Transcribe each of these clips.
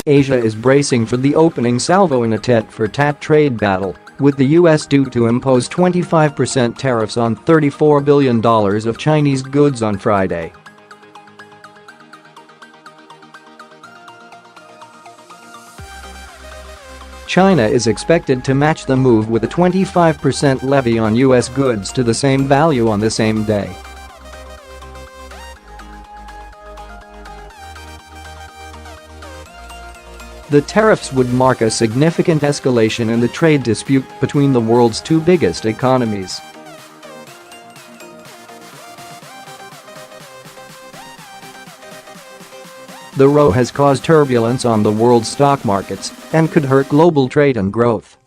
Asia is bracing for the opening salvo in a tit-for-tat trade battle, with the US due to impose 25% tariffs on $34 billion of Chinese goods on Friday. China is expected to match the move with a 25% levy on US goods to the same value on the same day. The tariffs would mark a significant escalation in the trade dispute between the world's two biggest economies. The row has caused turbulence on the world's stock markets and could hurt global trade and growth.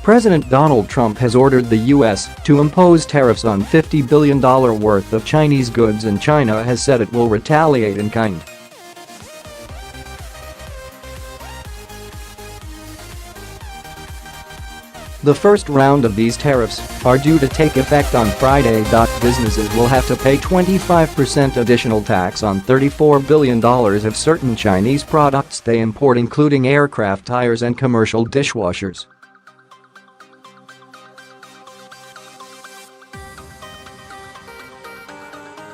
President Donald Trump has ordered the U.S. to impose tariffs on $50 billion worth of Chinese goods, and China has said it will retaliate in kind. The first round of these tariffs are due to take effect on Friday. Businesses will have to pay 25% additional tax on $34 billion of certain Chinese products they import, including aircraft tires and commercial dishwashers.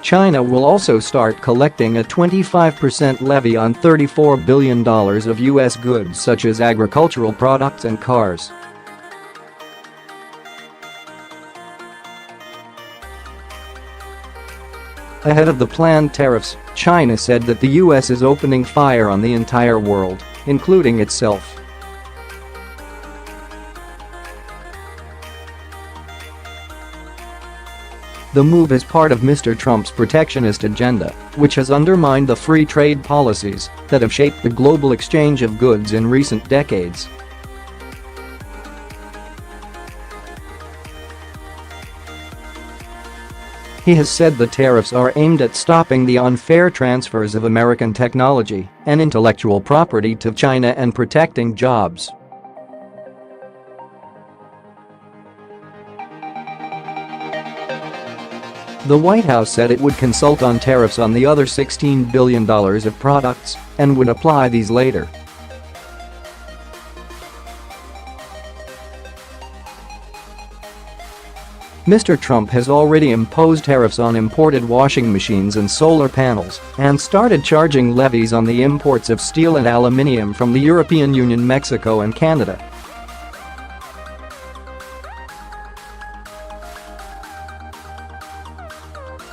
China will also start collecting a 25% levy on $34 billion of U.S. goods such as agricultural products and cars. Ahead of the planned tariffs, China said that the U.S. is opening fire on the entire world, including itself. The move is part of Mr. Trump's protectionist agenda, which has undermined the free trade policies that have shaped the global exchange of goods in recent decades. He has said the tariffs are aimed at stopping the unfair transfers of American technology and intellectual property to China and protecting jobs. The White House said it would consult on tariffs on the other $16 billion of products and would apply these later. Mr. Trump has already imposed tariffs on imported washing machines and solar panels and started charging levies on the imports of steel and aluminium from the European Union, Mexico, and Canada.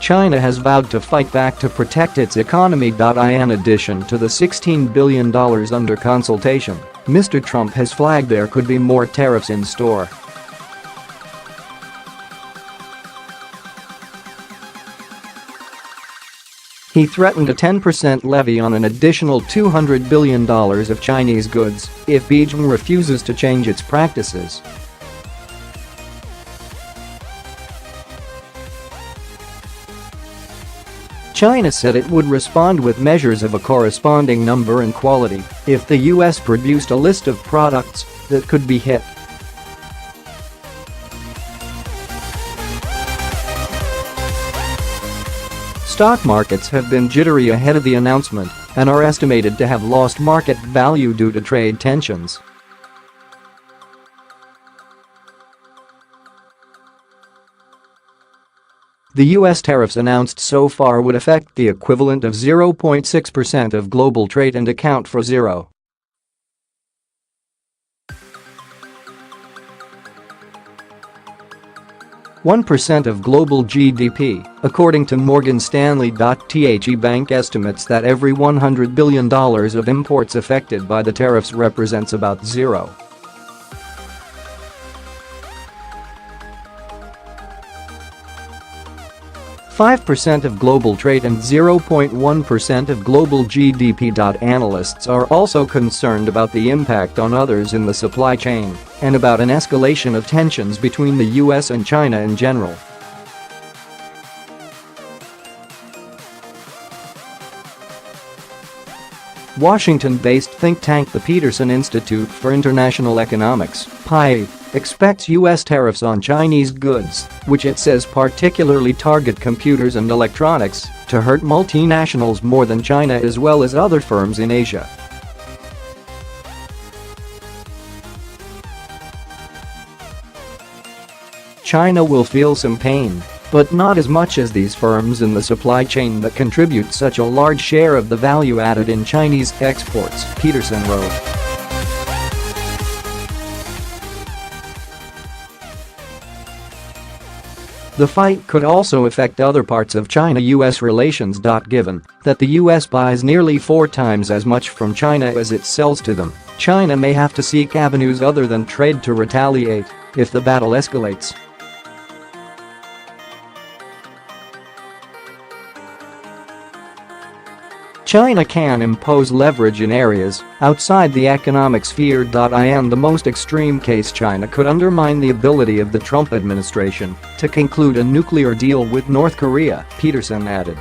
China has vowed to fight back to protect its economy.The. In addition to the $16 billion under consultation, Mr. Trump has flagged there could be more tariffs in store. He threatened a 10% levy on an additional $200 billion of Chinese goods if Beijing refuses to change its practices. China said it would respond with measures of a corresponding number and quality if the U.S. produced a list of products that could be hit. Stock markets have been jittery ahead of the announcement and are estimated to have lost market value due to trade tensions. The U.S. tariffs announced so far would affect the equivalent of 0.6% of global trade and account for 0.1% of global GDP, according to Morgan Stanley.The bank estimates that every $100 billion of imports affected by the tariffs represents about 0.5% of global trade and 0.1% of global GDP.Analysts are also concerned about the impact on others in the supply chain and about an escalation of tensions between the US and China in general. Washington-based think tank the Peterson Institute for International Economics (PI) expects U.S. tariffs on Chinese goods, which it says particularly target computers and electronics, to hurt multinationals more than China as well as other firms in Asia. China will feel some pain, but not as much as these firms in the supply chain that contribute such a large share of the value added in Chinese exports, Peterson wrote. The fight could also affect other parts of China-US relations. Given that the US buys nearly 4 times as much from China as it sells to them, China may have to seek avenues other than trade to retaliate if the battle escalates. China can impose leverage in areas outside the economic sphere. In the most extreme case, China could undermine the ability of the Trump administration to conclude a nuclear deal with North Korea, Peterson added.